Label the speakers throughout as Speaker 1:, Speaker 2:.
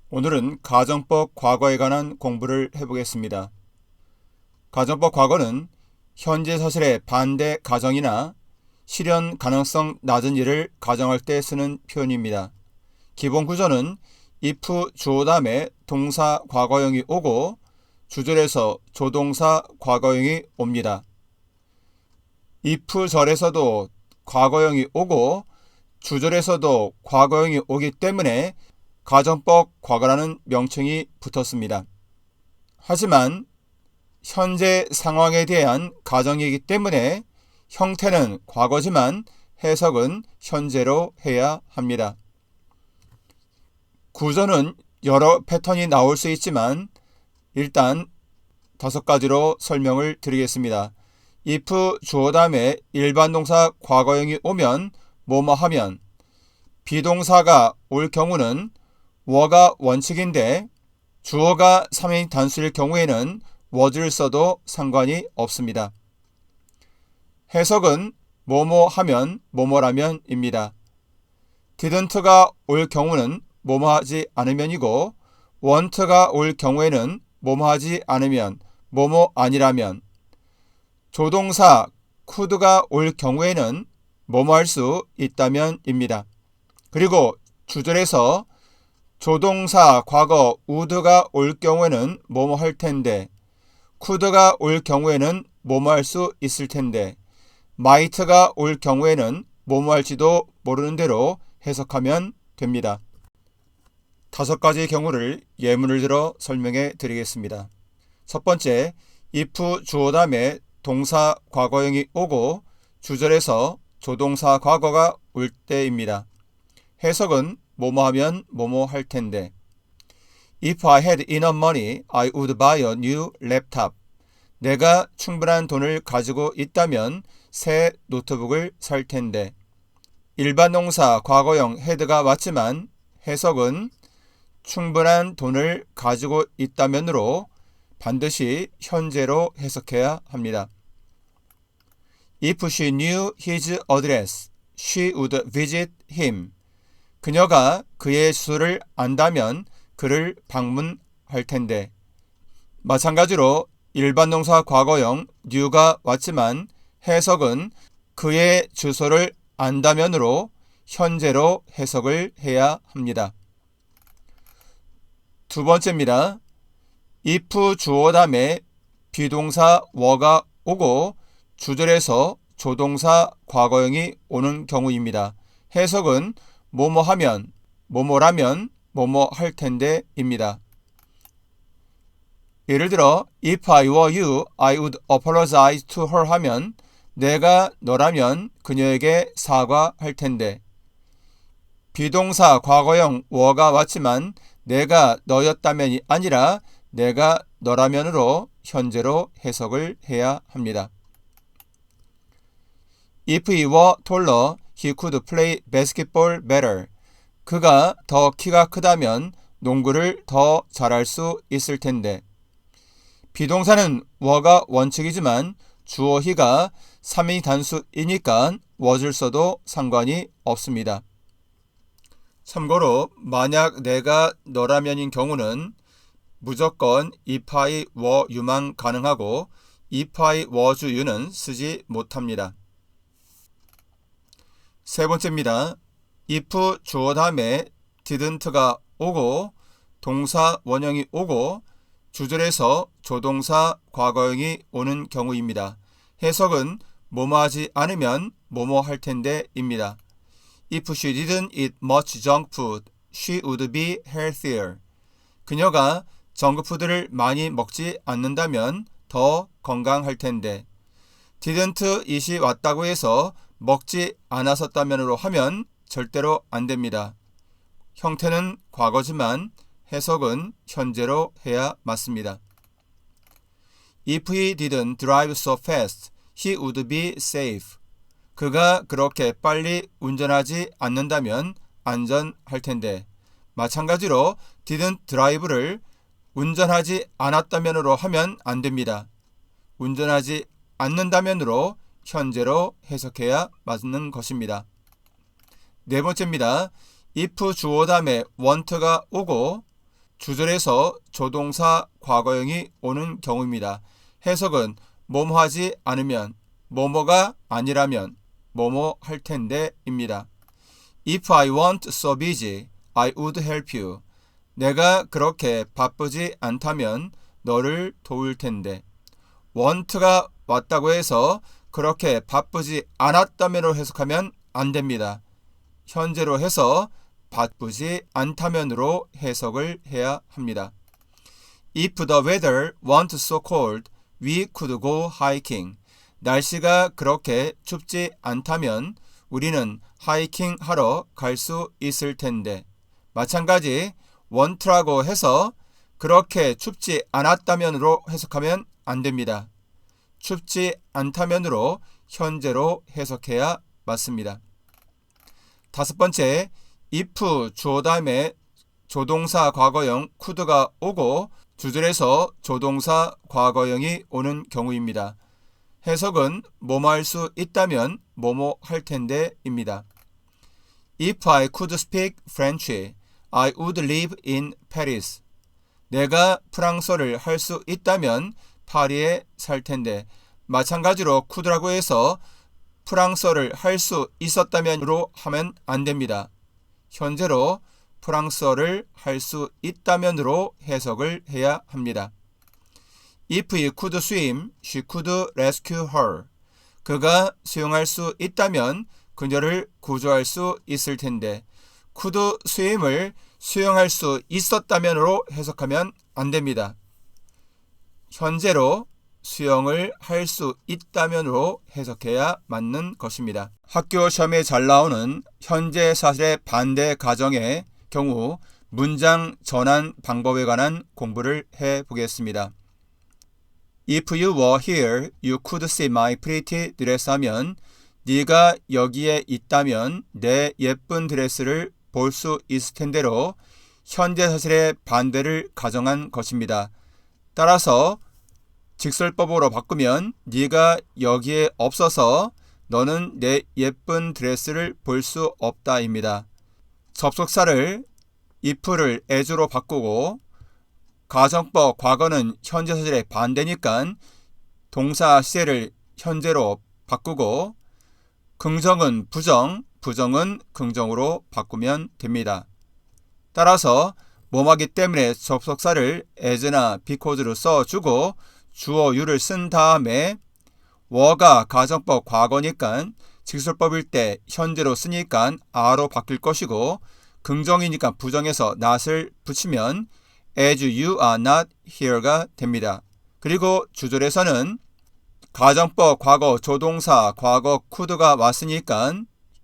Speaker 1: 오늘은 가정법 과거에 관한 공부를 해보겠습니다. 가정법 과거는 현재 사실의 반대 가정이나 실현 가능성 낮은 일을 가정할 때 쓰는 표현입니다. 기본 구조는 if 주어 다음에 동사 과거형이 오고 주절에서 조동사 과거형이 옵니다. if 절에서도 과거형이 오고 주절에서도 과거형이 오기 때문에 가정법 과거라는 명칭이 붙었습니다. 하지만 현재 상황에 대한 가정이기 때문에 형태는 과거지만 해석은 현재로 해야 합니다. 구조는 여러 패턴이 나올 수 있지만 일단 5가지로 설명을 드리겠습니다. if 주어 다음에 일반 동사 과거형이 오면 뭐뭐 하면, 비동사가 올 경우는 were 원칙인데 주어가 3인 단수일 경우에는 was를 써도 상관이 없습니다. 해석은 뭐뭐 하면 뭐뭐라면 입니다. didn't가 올 경우는 뭐뭐 하지 않으면이고 want가 올 경우에는 뭐뭐 하지 않으면 뭐뭐 아니라면, 조동사 could가 올 경우에는 뭐뭐 할 수 있다면 입니다. 그리고 주절에서 조동사 과거 would가 올 경우에는 뭐뭐 할 텐데, could가 올 경우에는 뭐뭐 할 수 있을 텐데, might가 올 경우에는 뭐뭐 할지도 모르는 대로 해석하면 됩니다. 5가지의 경우를 예문을 들어 설명해 드리겠습니다. 첫 번째, if 주어 다음에 동사 과거형이 오고 주절에서 조동사 과거가 올 때입니다. 해석은 뭐뭐 하면 뭐뭐 할 텐데, If I had enough money, I would buy a new laptop. 내가 충분한 돈을 가지고 있다면 새 노트북을 살 텐데. 일반 동사 과거형 had가 맞지만 해석은 충분한 돈을 가지고 있다면으로 반드시 현재로 해석해야 합니다. If she knew his address, she would visit him. 그녀가 그의 주소를 안다면 그를 방문할 텐데. 마찬가지로 일반 동사 과거형 knew가 왔지만 해석은 그의 주소를 안다면으로 현재로 해석을 해야 합니다. 두 번째입니다. if 주어 다음에 비동사 were가 오고 주절에서 조동사 과거형이 오는 경우입니다. 해석은 뭐뭐 하면, 뭐뭐라면, 뭐뭐 할 텐데 입니다. 예를 들어 If I were you, I would apologize to her 하면 내가 너라면 그녀에게 사과할 텐데, 비동사 과거형 were가 왔지만 내가 너였다면이 아니라 내가 너라면으로 현재로 해석을 해야 합니다. If he were taller, he could play basketball better. 그가 더 키가 크다면 농구를 더 잘할 수 있을 텐데. 비동사는 were가 원칙이지만 주어 he가 3인 단수이니까 was를 써도 상관이 없습니다. 참고로 만약 내가 너라면인 경우는 무조건 if I were you만 가능하고 if I was you는 쓰지 못합니다. 세 번째입니다. if 주어 다음에 didn't가 오고 동사 원형이 오고 주절에서 조동사 과거형이 오는 경우입니다. 해석은 뭐뭐 하지 않으면 뭐뭐 할 텐데 입니다. If she didn't eat much junk food, she would be healthier. 그녀가 정크푸드를 많이 먹지 않는다면 더 건강할 텐데. didn't eat이 왔다고 해서 먹지 않았었다면으로 하면 절대로 안 됩니다. 형태는 과거지만 해석은 현재로 해야 맞습니다. If he didn't drive so fast, he would be safe. 그가 그렇게 빨리 운전하지 않는다면 안전할 텐데. 마찬가지로 didn't drive를 운전하지 않았다면으로 하면 안 됩니다. 운전하지 않는다면으로 현재로 해석해야 맞는 것입니다. 네 번째입니다. if 주어 다음에 want가 오고 주절에서 조동사 과거형이 오는 경우입니다. 해석은 뭐뭐 하지 않으면, 뭐뭐가 아니라면, 뭐뭐 할 텐데 입니다. If I weren't so busy, I would help you. 내가 그렇게 바쁘지 않다면 너를 도울 텐데. want가 왔다고 해서 그렇게 바쁘지 않았다면으로 해석하면 안 됩니다. 현재로 해서 바쁘지 않다면으로 해석을 해야 합니다. If the weather weren't so cold, we could go hiking. 날씨가 그렇게 춥지 않다면 우리는 하이킹 하러 갈 수 있을 텐데. 마찬가지 want라고 해서 그렇게 춥지 않았다면으로 해석하면 안 됩니다. 춥지 않다면으로 현재로 해석해야 맞습니다. 다섯 번째, if 주어 다음에 조동사 과거형 could가 오고 주절에서 조동사 과거형이 오는 경우입니다. 해석은 뭐뭐 할 수 있다면 뭐뭐 할 텐데 입니다. If I could speak French, I would live in Paris. 내가 프랑스어를 할 수 있다면 파리에 살 텐데. 마찬가지로 could라고 해서 프랑스어를 할 수 있었다면으로 하면 안 됩니다. 현재로 프랑스어를 할 수 있다면으로 해석을 해야 합니다. If he could swim, she could rescue her. 그가 수영할 수 있다면 그녀를 구조할 수 있을 텐데. could swim을 수영할 수 있었다면으로 해석하면 안 됩니다. 현재로 수영을 할 수 있다면으로 해석해야 맞는 것입니다. 학교 시험에 잘 나오는 현재 사실의 반대 가정의 경우 문장 전환 방법에 관한 공부를 해보겠습니다. If you were here, you could see my pretty dress 하면 네가 여기에 있다면 내 예쁜 드레스를 볼 수 있을 텐데로 현재 사실의 반대를 가정한 것입니다. 따라서 직설법으로 바꾸면 네가 여기에 없어서 너는 내 예쁜 드레스를 볼 수 없다입니다. 접속사를 if를 as로 바꾸고 가정법 과거는 현재 사실의 반대니까 동사 시제를 현재로 바꾸고 긍정은 부정, 부정은 긍정으로 바꾸면 됩니다. 따라서 뭐뭐하기 때문에 접속사를 as나 because로 써주고 주어 you를 쓴 다음에 were가 가정법 과거니까 직설법일 때 현재로 쓰니까 are로 바뀔 것이고 긍정이니까 부정에서 not을 붙이면 as you are not here가 됩니다. 그리고 주절에서는 가정법 과거 조동사 과거 could가 왔으니까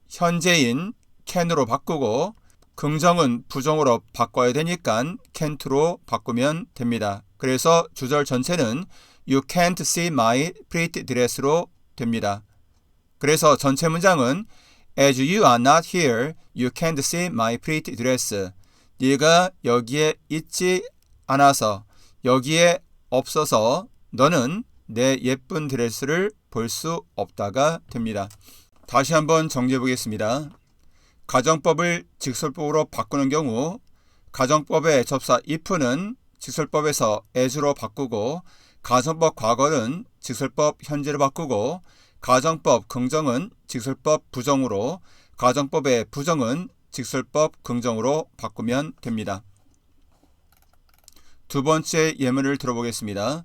Speaker 1: 현재인 can으로 바꾸고 긍정은 부정으로 바꿔야 되니까 can't로 바꾸면 됩니다. 그래서 주절 전체는 You can't see my pretty dress로 됩니다. 그래서 전체 문장은 As you are not here, you can't see my pretty dress. 네가 여기에 있지 않아서, 여기에 없어서 너는 내 예쁜 드레스를 볼 수 없다가 됩니다. 다시 한번 정리해 보겠습니다. 가정법을 직설법으로 바꾸는 경우 가정법의 접사 if는 직설법에서 as로 바꾸고 가정법 과거는 직설법 현재로 바꾸고 가정법 긍정은 직설법 부정으로 가정법의 부정은 직설법 긍정으로 바꾸면 됩니다. 두 번째 예문을 들어보겠습니다.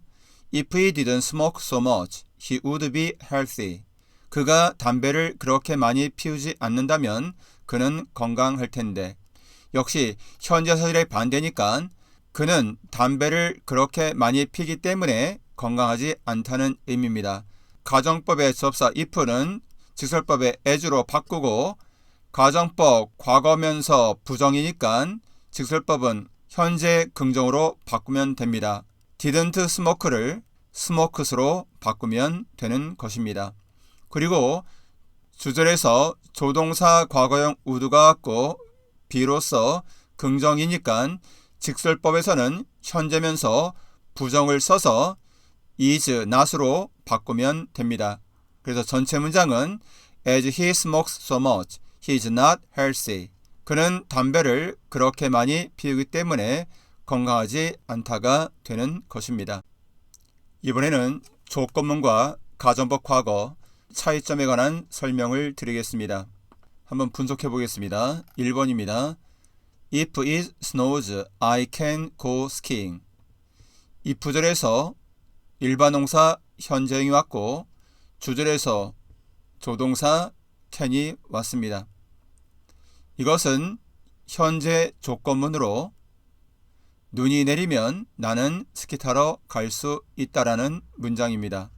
Speaker 1: If he didn't smoke so much, he would be healthy. 그가 담배를 그렇게 많이 피우지 않는다면 그는 건강할 텐데. 역시 현재 사실의 반대니까 그는 담배를 그렇게 많이 피기 때문에 건강하지 않다는 의미입니다. 가정법의 접사 if는 직설법의 as로 바꾸고 가정법 과거면서 부정이니까 직설법은 현재 긍정으로 바꾸면 됩니다. didn't smoke를 smokes로 바꾸면 되는 것입니다. 그리고 주절에서 조동사 과거형 would가 왔고 be로서 긍정이니까 직설법에서는 현재면서 부정을 써서 is not으로 바꾸면 됩니다. 그래서 전체 문장은 As he smokes so much, he is not healthy. 그는 담배를 그렇게 많이 피우기 때문에 건강하지 않다가 되는 것입니다. 이번에는 조건문과 가정법 과거 차이점에 관한 설명을 드리겠습니다. 한번 분석해 보겠습니다. 1번입니다. If it snows, I can go skiing. if절에서 일반동사 현재형이 왔고 주절에서 조동사 can이 왔습니다. 이것은 현재 조건문으로 눈이 내리면 나는 스키 타러 갈 수 있다라는 문장입니다.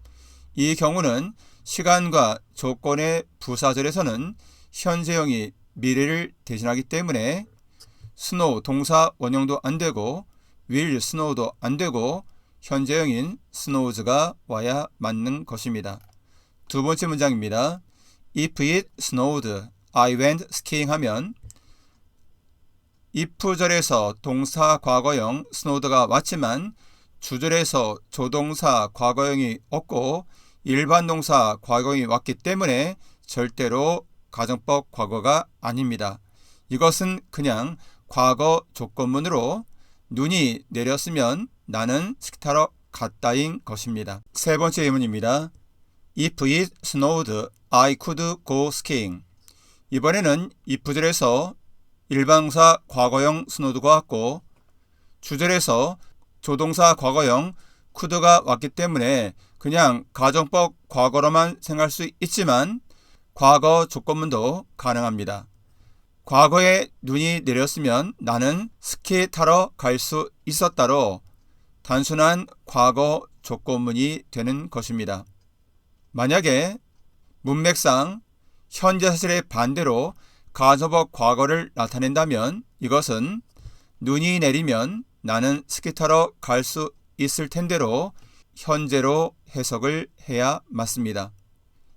Speaker 1: 이 경우는 시간과 조건의 부사절에서는 현재형이 미래를 대신하기 때문에 snow 동사 원형도 안되고 will snow도 안되고 현재형인 snows가 와야 맞는 것입니다. 두 번째 문장입니다. If it snowed, I went skiing 하면 if절에서 동사 과거형 snowed가 왔지만 주절에서 조동사 과거형이 없고 일반 동사 과거형이 왔기 때문에 절대로 가정법 과거가 아닙니다. 이것은 그냥 과거 조건문으로 눈이 내렸으면 나는 스키 타러 갔다인 것입니다. 세 번째 예문입니다. If it snowed, I could go skiing. 이번에는 if절에서 일반동사 과거형 snowed가 왔고 주절에서 조동사 과거형 could가 왔기 때문에 그냥 가정법 과거로만 생각할 수 있지만 과거 조건문도 가능합니다. 과거에 눈이 내렸으면 나는 스키 타러 갈 수 있었다로 단순한 과거 조건문이 되는 것입니다. 만약에 문맥상 현재 사실의 반대로 가정법 과거를 나타낸다면 이것은 눈이 내리면 나는 스키 타러 갈 수 있을 텐데로 현재로 해석을 해야 맞습니다.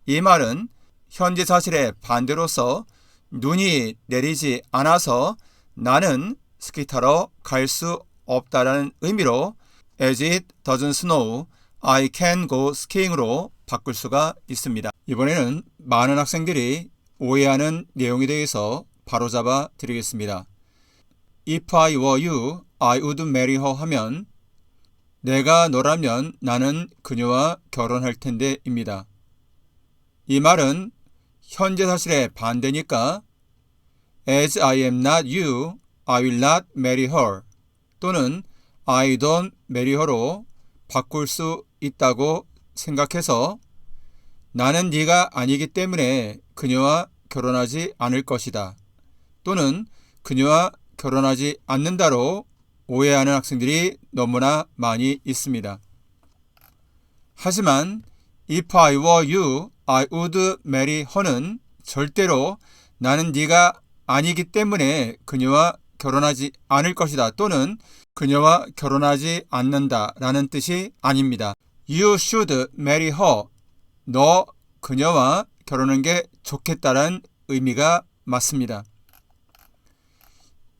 Speaker 1: 이 말은 현재 사실의 반대로서 눈이 내리지 않아서 나는 스키 타러 갈 수 없다라는 의미로 As it doesn't snow, I can go skiing으로 바꿀 수가 있습니다. 이번에는 많은 학생들이 오해하는 내용에 대해서 바로잡아 드리겠습니다. If I were you, I would marry her 하면 내가 너라면 나는 그녀와 결혼할 텐데 입니다. 이 말은 현재 사실의 반대니까 As I am not you, I will not marry her 또는 I don't marry her로 바꿀 수 있다고 생각해서 나는 네가 아니기 때문에 그녀와 결혼하지 않을 것이다 또는 그녀와 결혼하지 않는다로 오해하는 학생들이 너무나 많이 있습니다. 하지만 If I were you, I would marry her는 절대로 나는 네가 아니기 때문에 그녀와 결혼하지 않을 것이다 또는 그녀와 결혼하지 않는다 라는 뜻이 아닙니다. You should marry her. 너 그녀와 결혼하는 게 좋겠다라는 의미가 맞습니다.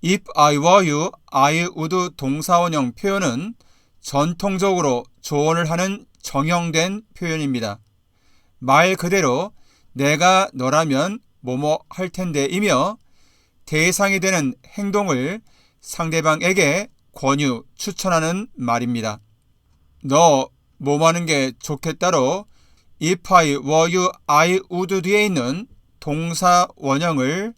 Speaker 1: If I were you, I would 동사원형 표현은 전통적으로 조언을 하는 정형된 표현입니다. 말 그대로 내가 너라면 뭐뭐 할 텐데 이며 대상이 되는 행동을 상대방에게 권유, 추천하는 말입니다. 너 뭐뭐 하는 게 좋겠다로 If I were you, I would 뒤에 있는 동사 원형을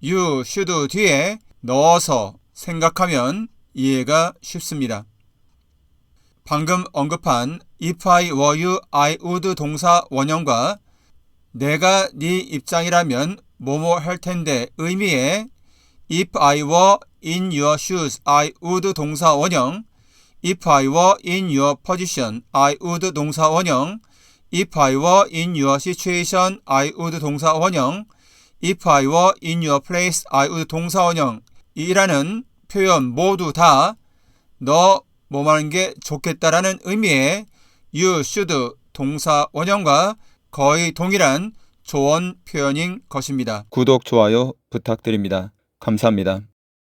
Speaker 1: you should 뒤에 넣어서 생각하면 이해가 쉽습니다. 방금 언급한 If I were you, I would 동사 원형과 내가 네 입장이라면 뭐뭐 할 텐데 의미의 If I were in your shoes, I would 동사 원형, If I were in your position, I would 동사 원형, If I were in your situation, I would 동사 원형, If I were in your place, I would 동사 원형 이라는 표현 모두 다 너 뭐뭐 하는 게 좋겠다라는 의미의 you should 동사 원형과 거의 동일한 조언 표현인 것입니다. 구독, 좋아요 부탁드립니다. 감사합니다.